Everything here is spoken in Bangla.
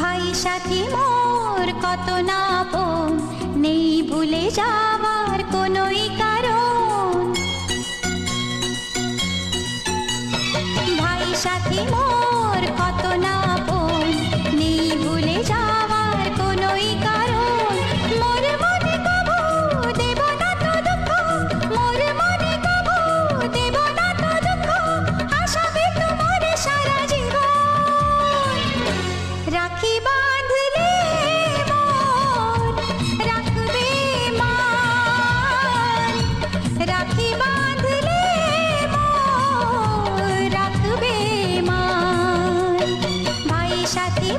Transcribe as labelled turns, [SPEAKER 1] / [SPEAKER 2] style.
[SPEAKER 1] ভাই সাথী মোর কত না আপন, নেই ভুলে যাবার কোনোই কারণ। ভাই সাথী মোর কত না আপন, নেই ভুলে যাবার কোনোই কারণ। মোর মনে কবু দেব না তো দুঃখ, মোর মনে কবু দেব না তো দুঃখ, আশাবে তোমার সারা জীবন। রাখি বাঁধলে মোর রাখবে মান, রাখি বাঁধলে মোর রাখবে মান। ভাই সাথী